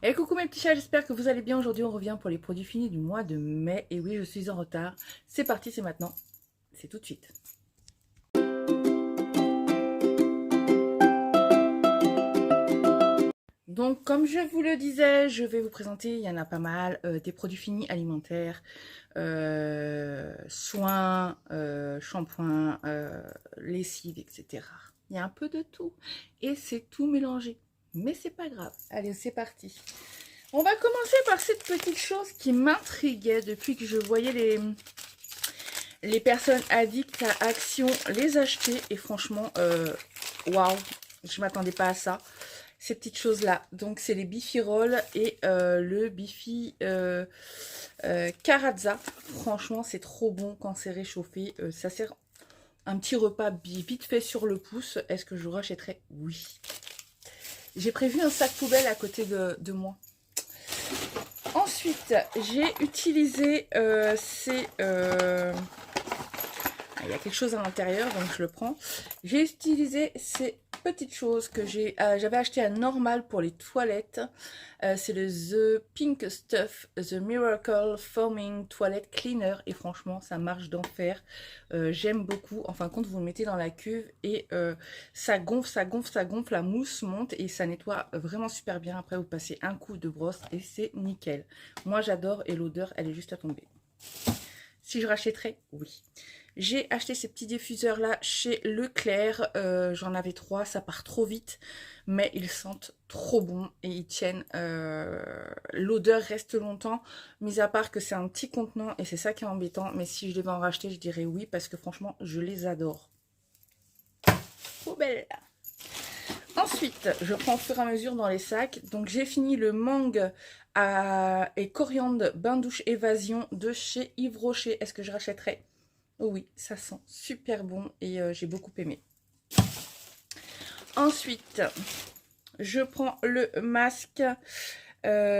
Et coucou mes petits chats, j'espère que vous allez bien. Aujourd'hui on revient pour les produits finis du mois de mai. Et oui, je suis en retard. C'est parti, c'est maintenant. C'est tout de suite. Donc comme je vous le disais, je vais vous présenter, il y en a pas mal, des produits finis alimentaires, soins, shampoings, lessive, etc. Il y a un peu de tout. Et c'est tout mélangé. Mais c'est pas grave. Allez, c'est parti. On va commencer par cette petite chose qui m'intriguait depuis que je voyais les personnes addictes à Action les acheter. Et franchement, waouh, je m'attendais pas à ça. Ces petites choses-là. Donc, c'est les Bifiroll et le Bifi Carazza. Franchement, c'est trop bon quand c'est réchauffé. Ça sert un petit repas vite fait sur le pouce. Est-ce que je rachèterais? Oui. J'ai prévu un sac poubelle à côté de moi. Ensuite, j'ai utilisé il y a quelque chose à l'intérieur, donc je le prends. J'ai utilisé ces petites choses que j'avais acheté à Normal pour les toilettes. C'est le The Pink Stuff, The Miracle Foaming Toilet Cleaner. Et franchement, ça marche d'enfer. J'aime beaucoup. En fin de compte, vous le mettez dans la cuve et ça gonfle, ça gonfle, ça gonfle. La mousse monte et ça nettoie vraiment super bien. Après, vous passez un coup de brosse et c'est nickel. Moi, j'adore et l'odeur, elle est juste à tomber. Si je rachèterais, oui. J'ai acheté ces petits diffuseurs là chez Leclerc. J'en avais 3, ça part trop vite. Mais ils sentent trop bon et ils tiennent. L'odeur reste longtemps. Mis à part que c'est un petit contenant et c'est ça qui est embêtant. Mais si je devais en racheter, je dirais oui. Parce que franchement, je les adore. Poubelle. Ensuite, je prends au fur et à mesure dans les sacs. Donc j'ai fini le mangue et coriandre bain douche évasion de chez Yves Rocher. Est-ce que je rachèterais? Oh oui, ça sent super bon et j'ai beaucoup aimé. Ensuite, je prends le masque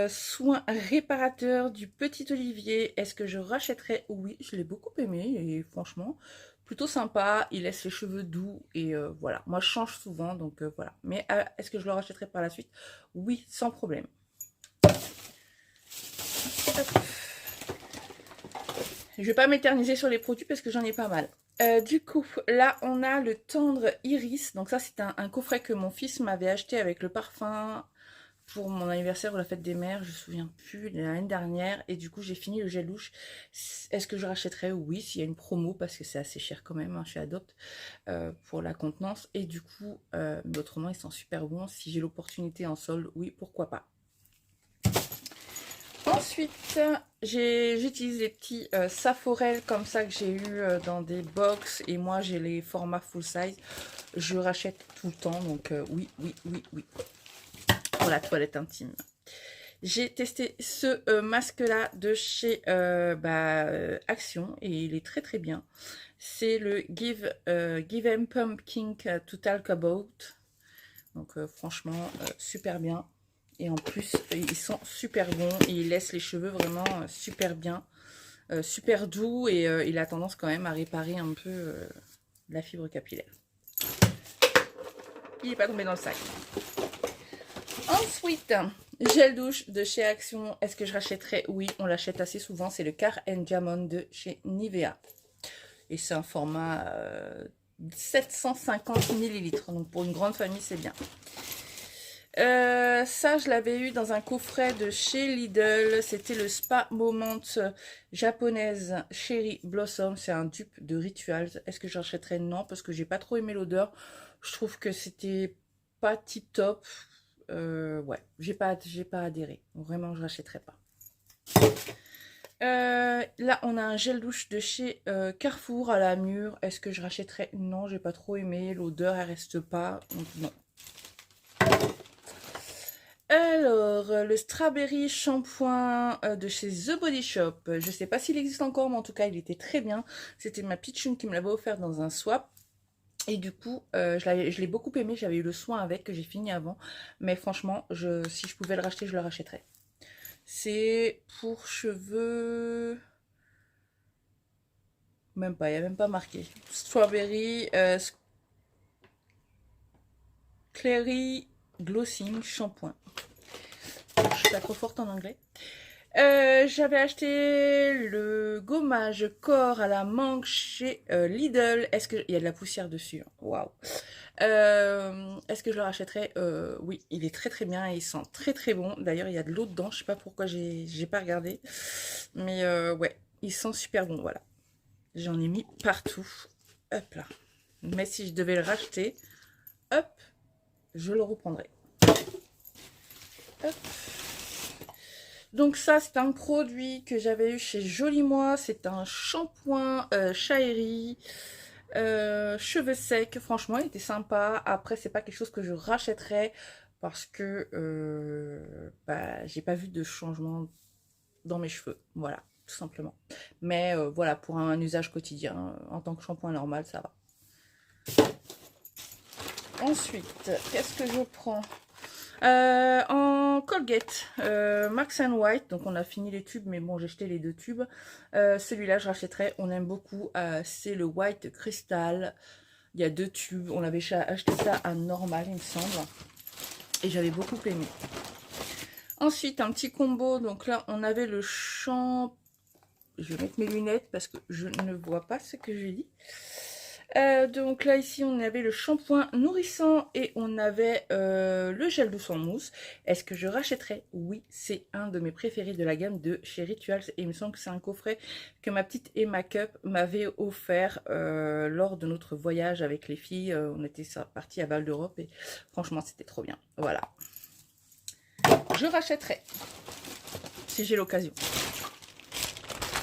soin réparateur du Petit Olivier. Est-ce que je rachèterais? Oui, je l'ai beaucoup aimé et franchement, plutôt sympa. Il laisse les cheveux doux et voilà. Moi, je change souvent, donc voilà. Mais est-ce que je le rachèterai par la suite? Oui, sans problème. Hop. Je vais pas m'éterniser sur les produits parce que j'en ai pas mal. Du coup, là, on a le tendre iris. Donc ça, c'est un coffret que mon fils m'avait acheté avec le parfum pour mon anniversaire ou la fête des mères. Je me souviens plus, l'année dernière. Et du coup, j'ai fini le gel douche. Est-ce que je rachèterais? Oui, s'il y a une promo parce que c'est assez cher quand même. Hein, chez Adopt pour la contenance. Et du coup, mais autrement, ils sont super bons. Si j'ai l'opportunité en solde, oui, pourquoi pas. Ensuite, j'utilise les petits Saforel comme ça que j'ai eu dans des box. Et moi, j'ai les formats full size. Je rachète tout le temps. Donc, oui, oui, oui, oui. Pour la toilette intime. J'ai testé ce masque-là de chez Action. Et il est très, très bien. C'est le Give Em Pumpkin to Talk About. Donc, franchement, super bien. Et en plus, ils sont super bons et ils laissent les cheveux vraiment super bien, super doux et il a tendance quand même à réparer un peu la fibre capillaire. Il n'est pas tombé dans le sac. Ensuite, gel douche de chez Action. Est-ce que je rachèterais? Oui, on l'achète assez souvent. C'est le Car Diamond de chez Nivea. Et c'est un format 750 ml. Donc pour une grande famille, c'est bien. Ça, je l'avais eu dans un coffret de chez Lidl. C'était le Spa Moment japonaise Cherry Blossom. C'est un dupe de Rituals. Est-ce que j'achèterais? Non, parce que j'ai pas trop aimé l'odeur. Je trouve que c'était pas tip top. Ouais, j'ai pas adhéré. Vraiment, je l'achèterais pas. Là, on a un gel douche de chez Carrefour à la mûre. Est-ce que je rachèterais? Non, j'ai pas trop aimé. L'odeur, elle reste pas. Donc, non. Alors, le Strawberry Shampoing de chez The Body Shop. Je ne sais pas s'il existe encore, mais en tout cas, il était très bien. C'était ma pitchoun qui me l'avait offert dans un swap. Et du coup, je l'ai beaucoup aimé. J'avais eu le soin avec, que j'ai fini avant. Mais franchement, si je pouvais le racheter, je le rachèterais. C'est pour cheveux... Même pas, il n'y a même pas marqué. Strawberry Clary Glossing Shampoing. suis pas trop forte en anglais. J'avais acheté le gommage corps à la mangue chez Lidl. Est-ce que il y a de la poussière dessus? Hein. Waouh. Est-ce que je le rachèterai? Oui, il est très très bien et il sent très très bon. D'ailleurs, il y a de l'eau dedans. Je sais pas pourquoi j'ai pas regardé, mais ouais, il sent super bon. Voilà, j'en ai mis partout. Hop là. Mais si je devais le racheter, hop, je le reprendrai. Hop. Donc ça, c'est un produit que j'avais eu chez Joli Moi. C'est un shampoing Shaeri, cheveux secs. Franchement, il était sympa. Après, c'est pas quelque chose que je rachèterais parce que bah, j'ai pas vu de changement dans mes cheveux. Voilà, tout simplement. Mais voilà, pour un usage quotidien, en tant que shampoing normal, ça va. Ensuite, qu'est-ce que je prends? En Colgate, Max and White, donc on a fini les tubes, mais bon, j'ai jeté les 2 tubes. Celui-là, je rachèterai, on aime beaucoup, c'est le White Crystal. Il y a 2 tubes, on avait acheté ça à Normal, il me semble, et j'avais beaucoup aimé. Ensuite, un petit combo, donc là, on avait le champ... Je vais mettre mes lunettes parce que je ne vois pas ce que je dis. Donc là ici on avait le shampoing nourrissant et on avait le gel douce en mousse. Est-ce que je rachèterais? Oui, c'est un de mes préférés de la gamme de chez Rituals et il me semble que c'est un coffret que ma petite Emma Cup m'avait offert lors de notre voyage avec les filles. On était partis à Val d'Europe et franchement c'était trop bien. Voilà, je rachèterai si j'ai l'occasion.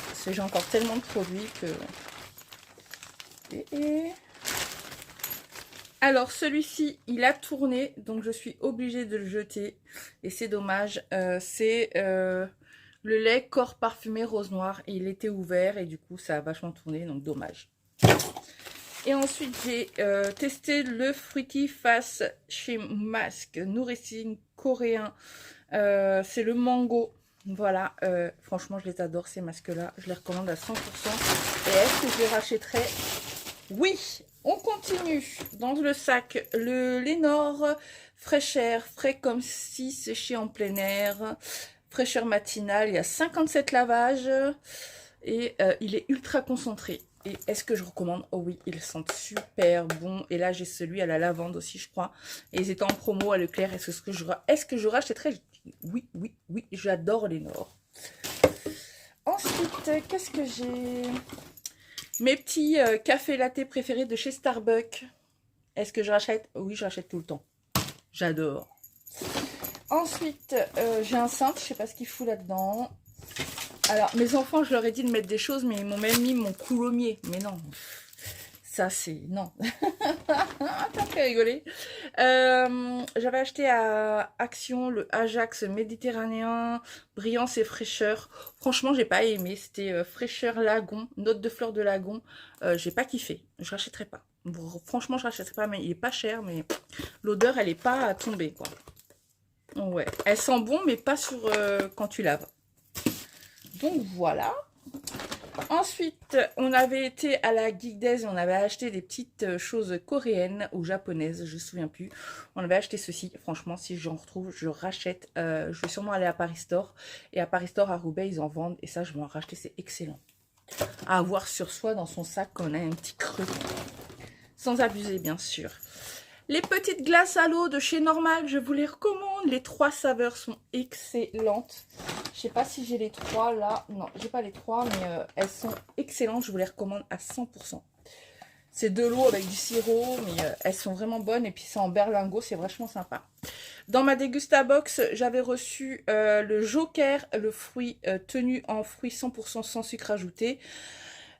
Parce que j'ai encore tellement de produits que... Alors celui-ci il a tourné donc je suis obligée de le jeter et c'est dommage. C'est le lait corps parfumé rose noir et il était ouvert et du coup ça a vachement tourné donc dommage. Et ensuite j'ai testé le Fruity Face chez Mask Nourrissing coréen. C'est le mango. Voilà, franchement je les adore ces masques là, je les recommande à 100%. Et est-ce que je les rachèterai? Oui, on continue. Dans le sac, le Lénore fraîcheur, frais comme si séché en plein air. Fraîcheur matinale, il y a 57 lavages et il est ultra concentré. Et est-ce que je recommande? Oh oui, ils sentent super bon. Et là, j'ai celui à la lavande aussi, je crois. Et ils étaient en promo à Leclerc. Est-ce que je rachèterais? Oui, oui, oui, j'adore Lénore. Ensuite, qu'est-ce que j'ai? Mes petits cafés latte préférés de chez Starbucks. Est-ce que je rachète? Oui, je rachète tout le temps. J'adore. Ensuite, j'ai un cintre. Je sais pas ce qu'il fout là-dedans. Alors, mes enfants, je leur ai dit de mettre des choses, mais ils m'ont même mis mon coulommier. Mais non, ça c'est... Non. T'as fait rigoler. J'avais acheté à Action le Ajax méditerranéen, brillance et fraîcheur. Franchement, j'ai pas aimé. C'était fraîcheur lagon, note de fleur de lagon. J'ai pas kiffé. Je rachèterai pas. Franchement, je rachèterai pas, mais il est pas cher, mais l'odeur, elle est pas tombée, quoi. Ouais, elle sent bon, mais pas sur quand tu laves. Donc voilà. Ensuite, on avait été à la Geek Days et on avait acheté des petites choses coréennes ou japonaises, je ne me souviens plus. On avait acheté ceci. Franchement, si j'en retrouve, je rachète. Je vais sûrement aller à Paris Store. Et à Paris Store, à Roubaix, ils en vendent. Et ça, je vais en racheter. C'est excellent. À avoir sur soi, dans son sac, on a un petit creux. Sans abuser, bien sûr. Les petites glaces à l'eau de chez Normal, je vous les recommande. Les 3 saveurs sont excellentes. Je sais pas si j'ai les 3 là. Non, j'ai pas les 3, mais elles sont excellentes. Je vous les recommande à 100%. C'est de l'eau avec du sirop, mais elles sont vraiment bonnes. Et puis c'est en berlingot, c'est vachement sympa. Dans ma Dégustabox, j'avais reçu le Joker, le fruit tenu en fruits 100% sans sucre ajouté.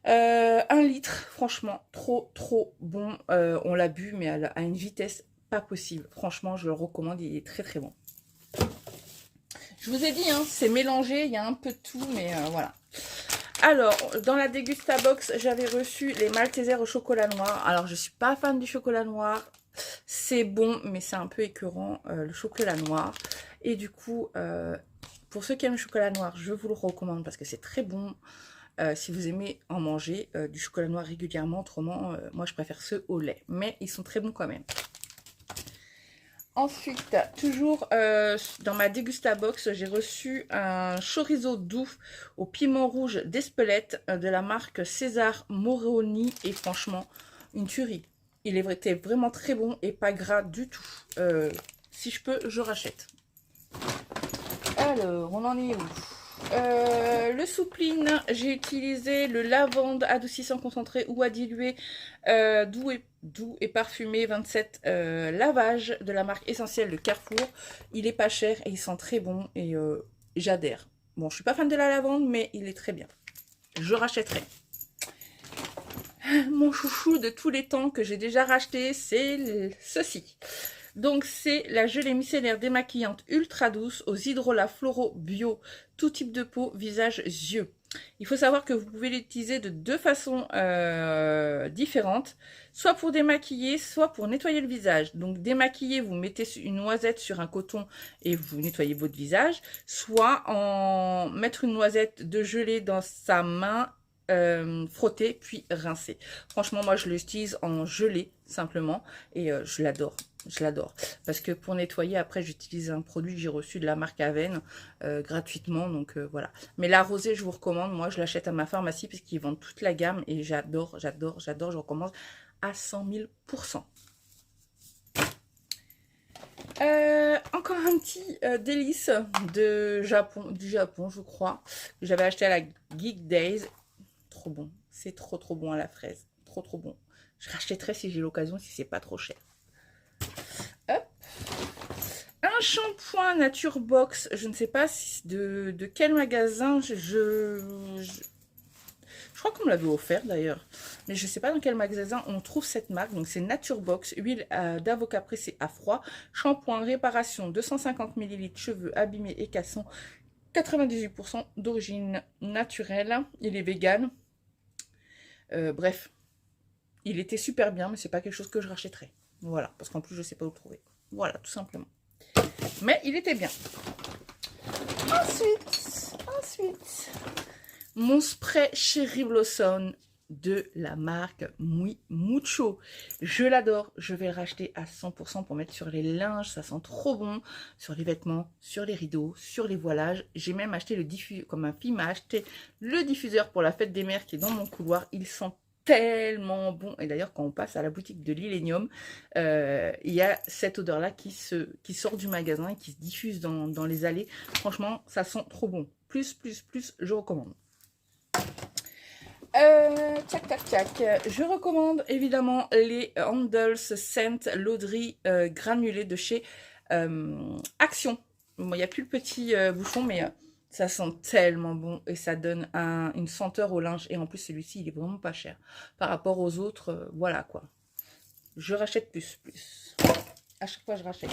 1 litre, franchement, trop bon. On l'a bu, mais à une vitesse pas possible. Franchement, je le recommande, il est très bon. Je vous ai dit, hein, c'est mélangé, il y a un peu de tout, mais voilà. Alors, dans la Dégustabox, j'avais reçu les Maltesers au chocolat noir. Alors, je suis pas fan du chocolat noir. C'est bon, mais c'est un peu écœurant, le chocolat noir. Et du coup, pour ceux qui aiment le chocolat noir, je vous le recommande parce que c'est très bon. Si vous aimez en manger du chocolat noir régulièrement, autrement, moi je préfère ceux au lait. Mais ils sont très bons quand même. Ensuite, toujours dans ma Dégustabox, j'ai reçu un chorizo doux au piment rouge d'Espelette de la marque César Moroni. Et franchement, une tuerie. Il était vraiment très bon et pas gras du tout. Si je peux, je rachète. Alors, on en est où? Le soupline, j'ai utilisé le lavande adoucissant concentré ou à diluer doux et parfumé 27 lavage de la marque Essentielle de Carrefour. Il est pas cher et il sent très bon et j'adhère. Bon, je suis pas fan de la lavande, mais il est très bien. Je rachèterai. Mon chouchou de tous les temps que j'ai déjà racheté, c'est ceci. Donc, c'est la gelée micellaire démaquillante ultra douce aux hydrolats floraux bio, tout type de peau, visage, yeux. Il faut savoir que vous pouvez l'utiliser de deux façons différentes, soit pour démaquiller, soit pour nettoyer le visage. Donc, démaquiller, vous mettez une noisette sur un coton et vous nettoyez votre visage, soit en mettre une noisette de gelée dans sa main, frotter puis rincer. Franchement, moi je l'utilise en gelée simplement et je l'adore. Je l'adore parce que pour nettoyer, après j'utilise un produit que j'ai reçu de la marque Aven gratuitement, donc voilà. Mais la rosée, je vous recommande, moi je l'achète à ma pharmacie parce qu'ils vendent toute la gamme et j'adore, j'adore, j'adore, je recommande à 100 000 %. Encore un petit délice du Japon, je crois, que j'avais acheté à la Geek Days. Trop bon, c'est trop bon à la fraise, trop bon. Je rachèterai si j'ai l'occasion, si c'est pas trop cher. Hop. Un shampoing Nature Box, je ne sais pas si de quel magasin, je crois qu'on me l'avait offert d'ailleurs, mais je ne sais pas dans quel magasin on trouve cette marque. Donc c'est Nature Box, huile d'avocat pressée à froid, shampoing réparation 250 ml, cheveux abîmés et cassants, 98% d'origine naturelle, il est vegan. Bref, il était super bien, mais c'est pas quelque chose que je rachèterais. Voilà, parce qu'en plus je sais pas où le trouver. Voilà, tout simplement. Mais il était bien. Ensuite, mon spray Cherry Blossom de la marque Muy Mucho. Je l'adore, je vais le racheter à 100% pour mettre sur les linges, ça sent trop bon, sur les vêtements, sur les rideaux, sur les voilages. J'ai même acheté le diffuseur, comme ma fille m'a acheté le diffuseur pour la fête des mères qui est dans mon couloir. Il sent tellement bon. Et d'ailleurs, quand on passe à la boutique de l'Illenium, il y a cette odeur-là qui sort du magasin et qui se diffuse dans les allées. Franchement, ça sent trop bon. Plus, je recommande. Tchac. Je recommande évidemment les Handles Scent Lauderie granulés de chez Action. Bon, il n'y a plus le petit bouchon, mais ça sent tellement bon et ça donne une senteur au linge. Et en plus, celui-ci, il est vraiment pas cher. Par rapport aux autres, voilà quoi. Je rachète plus. À chaque fois, je rachète.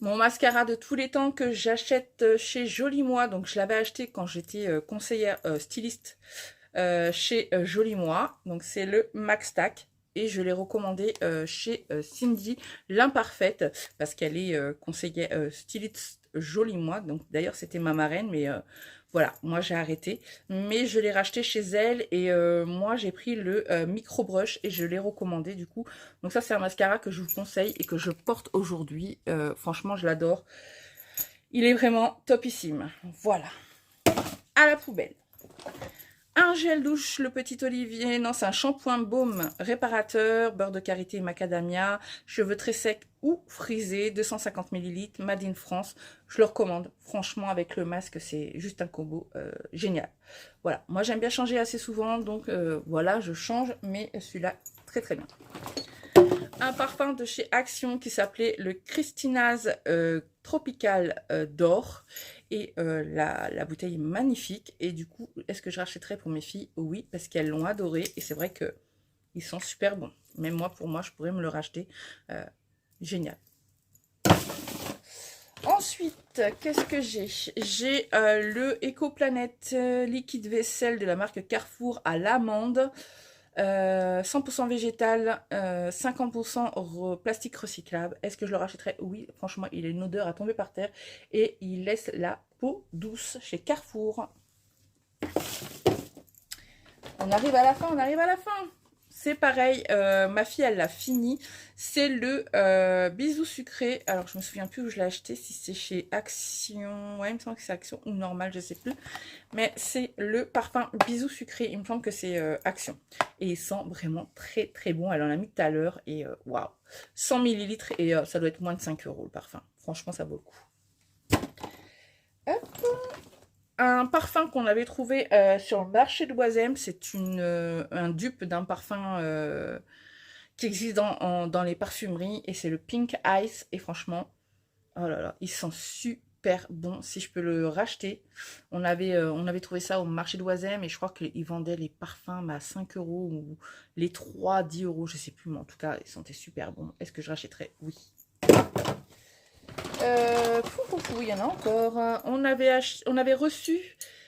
Mon mascara de tous les temps que j'achète chez Joli Moi. Donc, je l'avais acheté quand j'étais conseillère styliste chez Joli Moi. Donc, c'est le Max Stack. Et je l'ai recommandé chez Cindy l'Imparfaite parce qu'elle est conseillère styliste Joli Moi. Donc, d'ailleurs, c'était ma marraine, mais voilà, moi j'ai arrêté. Mais je l'ai racheté chez elle et moi j'ai pris le Micro Brush et je l'ai recommandé du coup. Donc ça, c'est un mascara que je vous conseille et que je porte aujourd'hui. Franchement, je l'adore. Il est vraiment topissime. Voilà. À la poubelle. Un gel douche, le Petit Olivier. Non, c'est un shampoing baume réparateur, beurre de karité et macadamia, cheveux très secs ou frisés, 250 ml, made in France. Je le recommande. Franchement, avec le masque, c'est juste un combo génial. Voilà. Moi, j'aime bien changer assez souvent, donc voilà, je change, mais celui-là, très bien. Un parfum de chez Action qui s'appelait le Christina's Tropical d'or. Et la bouteille est magnifique. Et du coup, est-ce que je rachèterai pour mes filles? Oui, parce qu'elles l'ont adoré. Et c'est vrai qu'ils sont super bons. Même moi, pour moi, je pourrais me le racheter. Génial. Ensuite, qu'est-ce que j'ai? J'ai le Eco-Planète liquide vaisselle de la marque Carrefour à l'amande. 100% végétal, 50% plastique recyclable. Est-ce que je le rachèterais? Oui, franchement, il a une odeur à tomber par terre et il laisse la peau douce chez Carrefour. On arrive à la fin, c'est pareil, ma fille elle l'a fini. C'est le bisou sucré. Alors je me souviens plus où je l'ai acheté, si c'est chez Action, ouais il me semble que c'est Action ou Normal, je sais plus. Mais c'est le parfum bisou sucré, il me semble que c'est Action. Et il sent vraiment très très bon. Elle en a mis tout à l'heure et waouh, 100 millilitres et ça doit être moins de 5 € le parfum. Franchement ça vaut le coup. Hop. Un parfum qu'on avait trouvé sur le marché de Oisem, c'est un dupe d'un parfum qui existe dans les parfumeries et c'est le Pink Ice et franchement, oh là là, il sent super bon. Si je peux le racheter, on avait trouvé ça au marché de Oisem et je crois qu'ils vendaient les parfums à 5 € ou les 3 10 €, je sais plus, mais en tout cas, ils sentaient super bon. Est-ce que je rachèterais? Oui. Il y en a encore. On avait reçu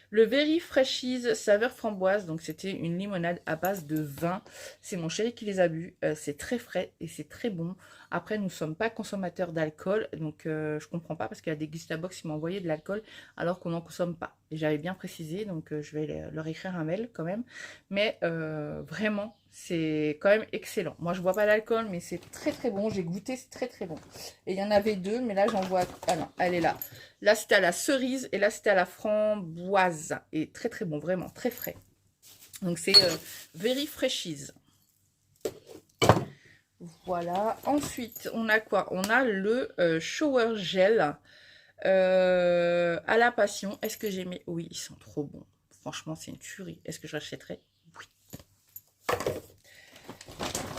le Very Freshies saveur framboise. Donc, c'était une limonade à base de vin. C'est mon chéri qui les a bu. C'est très frais et c'est très bon. Après, nous ne sommes pas consommateurs d'alcool. Donc, je comprends pas parce qu'à des Gustabox, ils m'ont envoyé de l'alcool alors qu'on n'en consomme pas. Et j'avais bien précisé. Donc, je vais leur écrire un mail quand même. Mais vraiment, c'est quand même excellent. Moi, je bois pas d'alcool, mais c'est très très bon. J'ai goûté, c'est très très bon. Et il y en avait deux, mais là, j'en vois... Ah non, elle est là. Là, c'était à la cerise et là, c'était à la framboise. Et très très bon, vraiment, très frais. Donc, c'est Very Freshies. Voilà. Ensuite, on a quoi? On a le Shower Gel à la passion. Est-ce que j'aimais? Oui, ils sont trop bons. Franchement, c'est une tuerie. Est-ce que je rachèterais? Oui.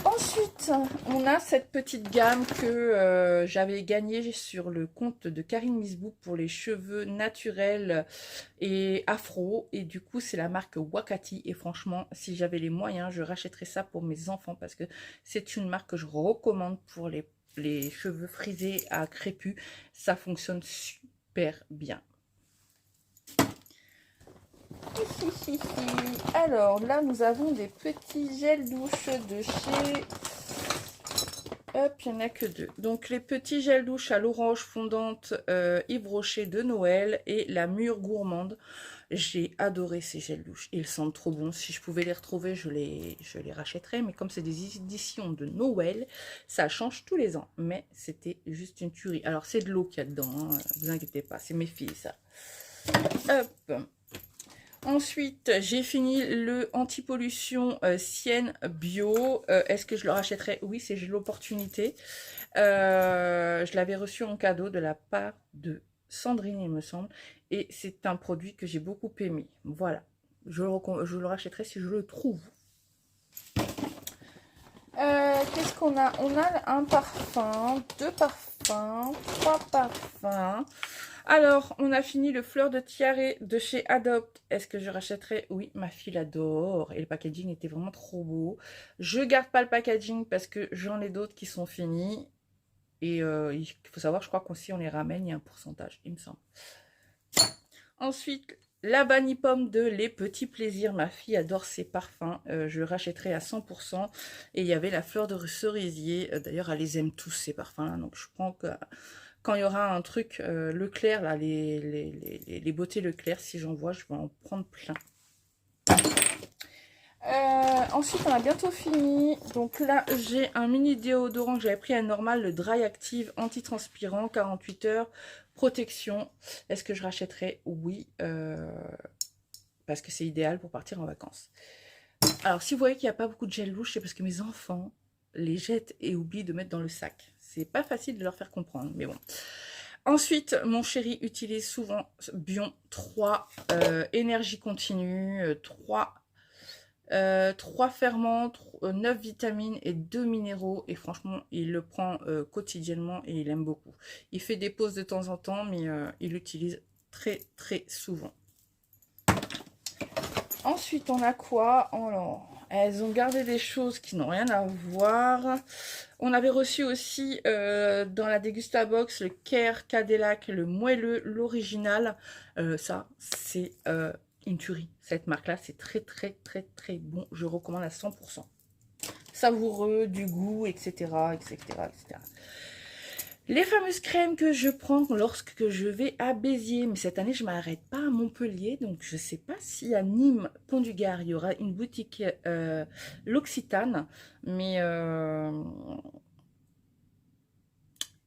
Ensuite, on a cette petite gamme que j'avais gagnée sur le compte de Karine Misbouk pour les cheveux naturels et afro. Et du coup, c'est la marque Wakati. Et franchement, si j'avais les moyens, je rachèterais ça pour mes enfants parce que c'est une marque que je recommande pour les cheveux frisés à crépus. Ça fonctionne super bien. Alors là, nous avons des petits gels douche de chez... Hop, il n'y en a que deux. Donc les petits gels douche à l'orange fondante Yves Rocher de Noël et la mûre gourmande. J'ai adoré ces gels douche. Ils sentent trop bons. Si je pouvais les retrouver, je les rachèterais. Mais comme c'est des éditions de Noël, ça change tous les ans. Mais c'était juste une tuerie. Alors c'est de l'eau qu'il y a dedans, hein. Vous inquiétez pas, c'est mes filles ça. Hop. Ensuite, j'ai fini le anti-pollution Sienne Bio. Est-ce que je le rachèterais? Oui, c'est l'opportunité. Je l'avais reçu en cadeau de la part de Sandrine, il me semble. Et c'est un produit que j'ai beaucoup aimé. Voilà. Je le rachèterai si je le trouve. Qu'est-ce qu'on a? On a un parfum, deux parfums, trois parfums. Alors, on a fini le fleur de tiare de chez Adopt. Est-ce que je rachèterai? Oui, ma fille l'adore. Et le packaging était vraiment trop beau. Je garde pas le packaging parce que j'en ai d'autres qui sont finis. Et il faut savoir, je crois qu'aussi on les ramène, il y a un pourcentage, il me semble. Ensuite, la Vanille Pomme de Les Petits Plaisirs. Ma fille adore ces parfums. Je rachèterai à 100%. Et il y avait la fleur de cerisier. D'ailleurs, elle les aime tous ces parfums-là. Donc, je prends que... Quand il y aura un truc Leclerc, là, les beautés Leclerc, si j'en vois, je vais en prendre plein. Ensuite, on a bientôt fini. Donc là, j'ai un mini déodorant que j'avais pris à normal, le Dry Active anti-transpirant, 48 heures, protection. Est-ce que je rachèterai? Oui, parce que c'est idéal pour partir en vacances. Alors, si vous voyez qu'il n'y a pas beaucoup de gel louche, c'est parce que mes enfants les jettent et oublient de mettre dans le sac. C'est pas facile de leur faire comprendre, mais bon. Ensuite, mon chéri utilise souvent Bion 3, énergie continue, 3 ferments, 9 vitamines et 2 minéraux. Et franchement, il le prend quotidiennement et il aime beaucoup. Il fait des pauses de temps en temps, mais il l'utilise très très souvent. Ensuite, on a quoi? Alors, elles ont gardé des choses qui n'ont rien à voir. On avait reçu aussi dans la Dégustabox le Care Cadillac, le moelleux, l'original. Ça, c'est une tuerie. Cette marque-là, c'est très, très, très, très bon. Je recommande à 100%. Savoureux, du goût, etc., etc., etc. Les fameuses crèmes que je prends lorsque je vais à Béziers. Mais cette année, je ne m'arrête pas à Montpellier. Donc, je ne sais pas si à Nîmes, Pont du Gard, il y aura une boutique L'Occitane. Mais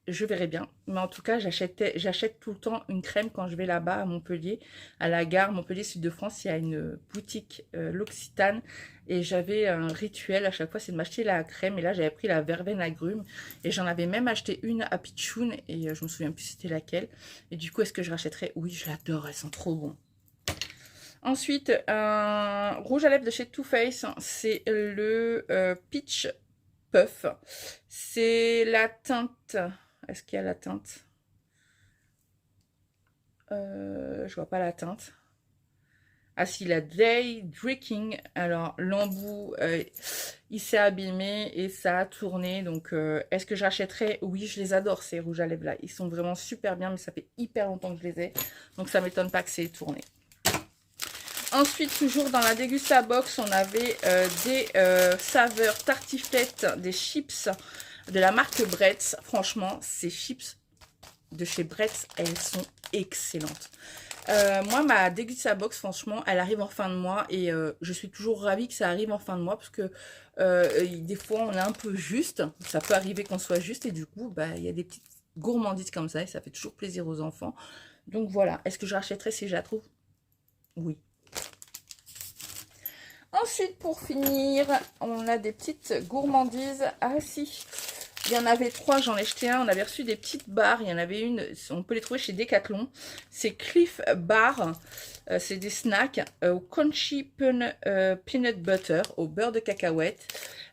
je verrai bien. Mais en tout cas, j'achète tout le temps une crème quand je vais là-bas à Montpellier. À la gare Montpellier Sud-de-France, il y a une boutique L'Occitane. Et j'avais un rituel à chaque fois, c'est de m'acheter la crème. Et là, j'avais pris la verveine agrumes. Et j'en avais même acheté une à Pitchoun. Et je me souviens plus c'était laquelle. Et du coup, est-ce que je rachèterais? Oui, je l'adore, elles sont trop bons. Ensuite, un rouge à lèvres de chez Too Faced. C'est le Peach Puff. C'est la teinte... Est-ce qu'il y a la teinte? Je vois pas la teinte. Ah si, la Day Drinking. Alors, l'embout, il s'est abîmé et ça a tourné. Donc, est-ce que j'achèterais? Oui, je les adore, ces rouges à lèvres là. Ils sont vraiment super bien, mais ça fait hyper longtemps que je les ai. Donc, ça m'étonne pas que c'est tourné. Ensuite, toujours dans la Dégusta Box, on avait des saveurs tartiflettes, des chips de la marque Bretz. Franchement, ces chips de chez Bretz, elles sont excellentes. Moi, ma Dégusta Box, franchement, elle arrive en fin de mois et je suis toujours ravie que ça arrive en fin de mois parce que des fois, on est un peu juste. Ça peut arriver qu'on soit juste et du coup, bah, il y a des petites gourmandises comme ça et ça fait toujours plaisir aux enfants. Donc voilà, est-ce que je rachèterai si je la trouve? Oui. Ensuite, pour finir, on a des petites gourmandises. Ah si, il y en avait 3, j'en ai jeté un. On avait reçu des petites barres. Il y en avait une, on peut les trouver chez Decathlon. C'est Cliff Bar. C'est des snacks au crunchy peanut butter, au beurre de cacahuète.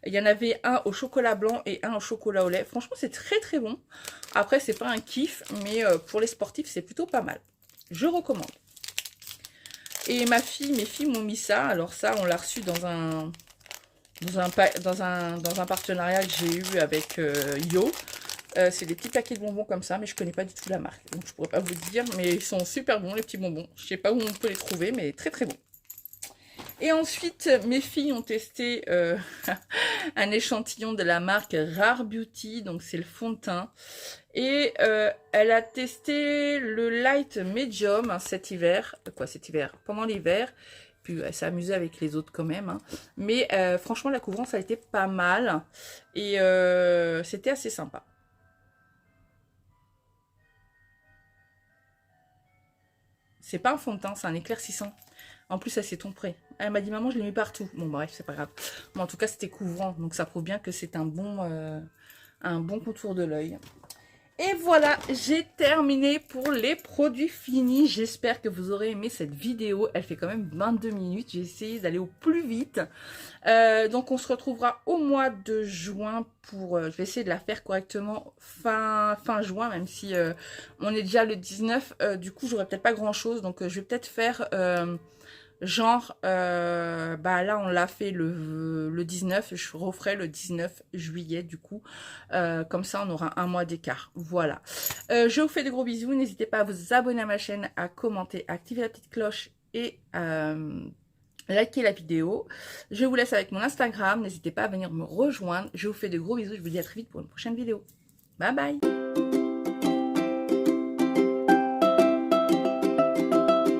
Il y en avait un au chocolat blanc et un au chocolat au lait. Franchement, c'est très très bon. Après, c'est pas un kiff, mais pour les sportifs, c'est plutôt pas mal. Je recommande. Et mes filles m'ont mis ça. Alors ça, on l'a reçu dans un partenariat que j'ai eu avec Yo. C'est des petits paquets de bonbons comme ça, mais je connais pas du tout la marque. Donc je pourrais pas vous dire, mais ils sont super bons les petits bonbons. Je sais pas où on peut les trouver, mais très très bons. Et ensuite, mes filles ont testé un échantillon de la marque Rare Beauty. Donc c'est le fond de teint. Et elle a testé le Light Medium cet hiver. Cet hiver? Pendant l'hiver. Puis elle s'est amusée avec les autres quand même. Hein. Mais franchement, la couvrance a été pas mal. Et c'était assez sympa. C'est pas un fond de teint, c'est un éclaircissant. En plus, elle s'est trompée. Elle m'a dit, maman, je l'ai mis partout. Bon, bref, c'est pas grave. Mais en tout cas, c'était couvrant. Donc, ça prouve bien que c'est un bon contour de l'œil. Et voilà, j'ai terminé pour les produits finis. J'espère que vous aurez aimé cette vidéo. Elle fait quand même 22 minutes. J'ai essayé d'aller au plus vite. Donc, on se retrouvera au mois de juin pour... je vais essayer de la faire correctement fin juin, même si on est déjà le 19. Du coup, j'aurai peut-être pas grand-chose. Donc, je vais peut-être faire... genre, bah là on l'a fait le 19, je referai le 19 juillet du coup, comme ça on aura un mois d'écart, voilà. Je vous fais de gros bisous, n'hésitez pas à vous abonner à ma chaîne, à commenter, à activer la petite cloche et liker la vidéo. Je vous laisse avec mon Instagram, n'hésitez pas à venir me rejoindre, je vous fais de gros bisous, je vous dis à très vite pour une prochaine vidéo. Bye bye.